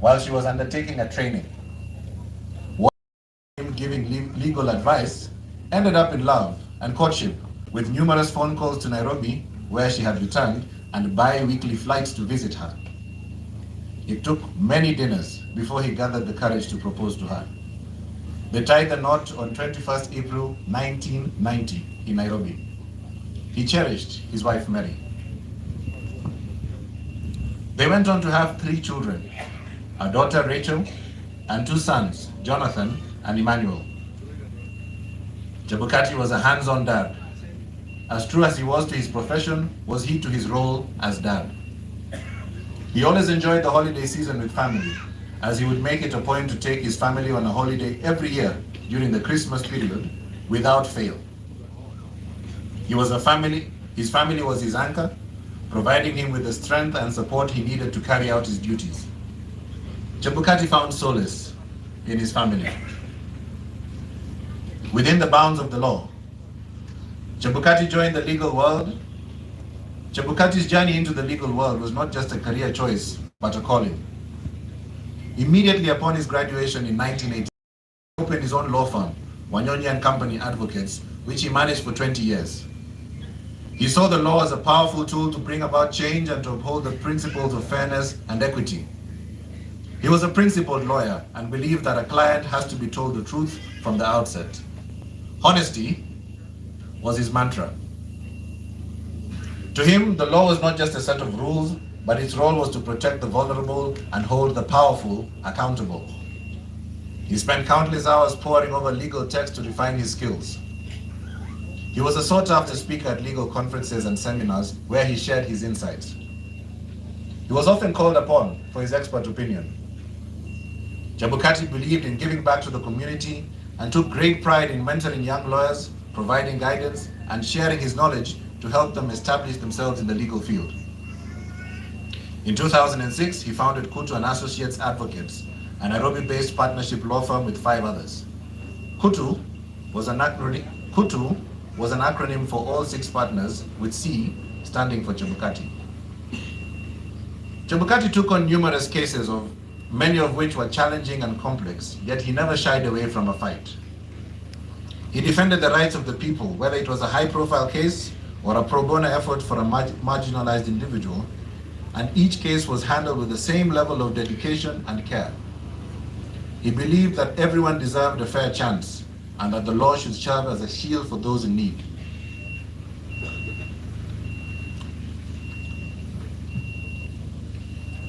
while she was undertaking a training. One of him giving legal advice ended up in love and courtship, with numerous phone calls to Nairobi, where she had returned, and bi-weekly flights to visit her. It took many dinners before he gathered the courage to propose to her. They tied the knot on 21st April 1990 in Nairobi. He cherished his wife Mary. They went on to have 3 children, a daughter Rachel and 2 sons, Jonathan and Emmanuel. Chebukati was a hands-on dad. As true as he was to his profession, was he to his role as dad. He always enjoyed the holiday season with family, as he would make it a point to take his family on a holiday every year during the Christmas period without fail. His family was his anchor, providing him with the strength and support he needed to carry out his duties. Chebukati found solace in his family. Within the bounds of the law, Chebukati joined the legal world. Chebukati's journey into the legal world was not just a career choice, but a calling. Immediately upon his graduation in 1980, he opened his own law firm, Wanyonyi and Company Advocates, which he managed for 20 years. He saw the law as a powerful tool to bring about change and to uphold the principles of fairness and equity. He was a principled lawyer and believed that a client has to be told the truth from the outset. Honesty was his mantra. To him, the law was not just a set of rules, but its role was to protect the vulnerable and hold the powerful accountable. He spent countless hours poring over legal texts to refine his skills. He was a sought-after speaker at legal conferences and seminars where he shared his insights. He was often called upon for his expert opinion. Chebukati believed in giving back to the community and took great pride in mentoring young lawyers, providing guidance, and sharing his knowledge to help them establish themselves in the legal field. In 2006, he founded Kutu and Associates Advocates, a Nairobi-based partnership law firm with 5 others. Kutu was an acronym for all 6 partners, with C standing for Chebukati. Chebukati took on numerous cases, many of which were challenging and complex, yet he never shied away from a fight. He defended the rights of the people, whether it was a high-profile case or a pro bono effort for a marginalized individual, and each case was handled with the same level of dedication and care. He believed that everyone deserved a fair chance and that the law should serve as a shield for those in need.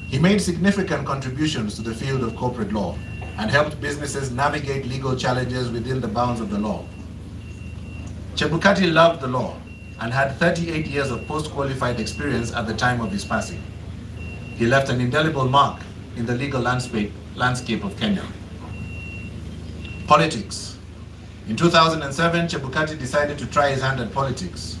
He made significant contributions to the field of corporate law and helped businesses navigate legal challenges within the bounds of the law. Chebukati loved the law and had 38 years of post-qualified experience at the time of his passing. He left an indelible mark in the legal landscape of Kenya. Politics. In 2007, Chebukati decided to try his hand at politics.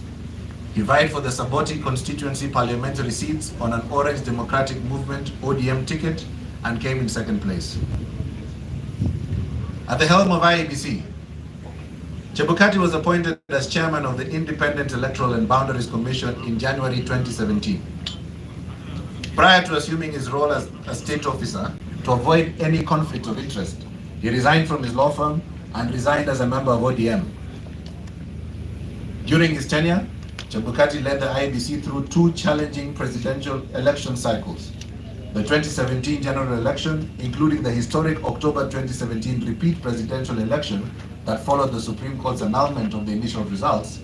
He vied for the Saboti constituency parliamentary seats on an Orange Democratic Movement ODM ticket and came in 2nd place. At the helm of IEBC, Chebukati was appointed as chairman of the Independent Electoral and Boundaries Commission in January 2017. Prior to assuming his role as a state officer, to avoid any conflict of interest, he resigned from his law firm and resigned as a member of ODM. During his tenure, Chebukati led the IEBC through 2 challenging presidential election cycles: the 2017 general election, including the historic October 2017 repeat presidential election that followed the Supreme Court's annulment of the initial results,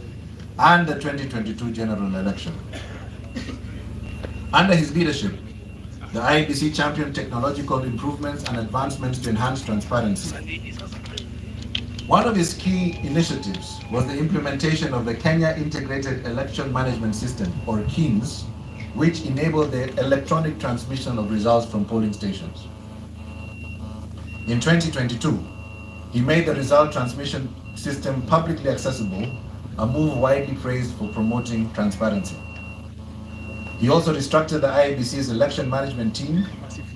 and the 2022 general election. Under his leadership, the IEBC championed technological improvements and advancements to enhance transparency. One of his key initiatives was the implementation of the Kenya Integrated Election Management System, or KIMS, which enabled the electronic transmission of results from polling stations. In 2022, he made the result transmission system publicly accessible, a move widely praised for promoting transparency. He also restructured the IEBC's election management team,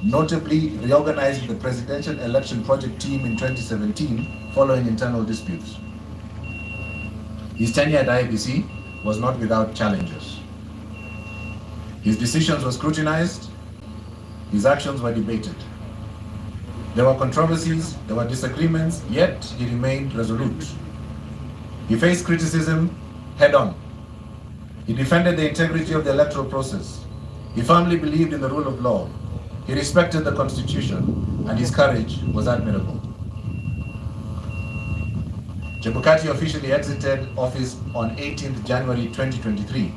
notably reorganizing the Presidential Election Project team in 2017 following internal disputes. His tenure at IEBC was not without challenges. His decisions were scrutinized, his actions were debated. There were controversies, there were disagreements, yet he remained resolute. He faced criticism head-on. He defended the integrity of the electoral process. He firmly believed in the rule of law. He respected the Constitution, and his courage was admirable. Chebukati officially exited office on 18th January 2023,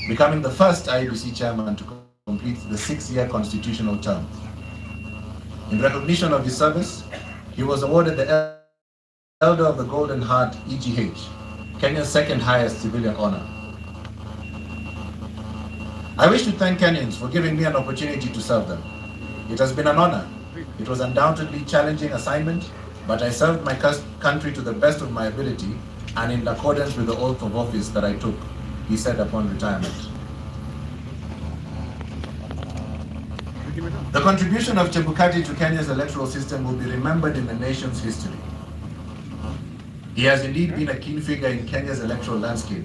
becoming the first IEBC chairman to complete the 6-year constitutional term. In recognition of his service, he was awarded the Elder of the Golden Heart EGH, Kenya's second highest civilian honor. I wish to thank Kenyans for giving me an opportunity to serve them. It has been an honor. It was undoubtedly a challenging assignment, but I served my country to the best of my ability and in accordance with the oath of office that I took, he said upon retirement. The contribution of Chebukati to Kenya's electoral system will be remembered in the nation's history. He has indeed been a key figure in Kenya's electoral landscape.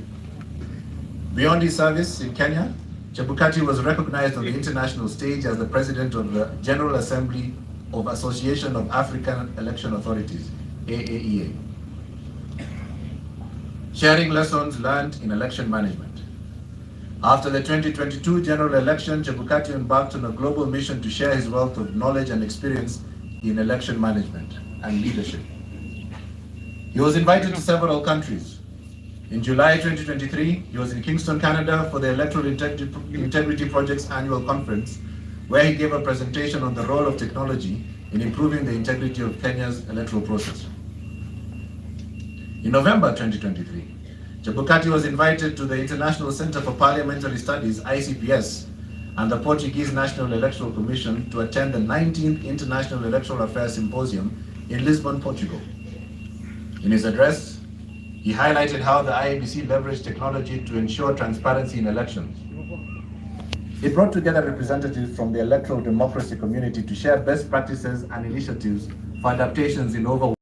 Beyond his service in Kenya, Chebukati was recognized on the international stage as the president of the General Assembly of Association of African Election Authorities, AAEA, sharing lessons learned in election management. After the 2022 general election, Chebukati embarked on a global mission to share his wealth of knowledge and experience in election management and leadership. He was invited to several countries. In July 2023, he was in Kingston, Canada for the Electoral Integrity Project's annual conference, where he gave a presentation on the role of technology in improving the integrity of Kenya's electoral process. In November 2023, Chebukati was invited to the International Center for Parliamentary Studies, ICPS, and the Portuguese National Electoral Commission to attend the 19th International Electoral Affairs Symposium in Lisbon, Portugal. In his address, he highlighted how the IEBC leveraged technology to ensure transparency in elections. It brought together representatives from the electoral democracy community to share best practices and initiatives for adaptations in over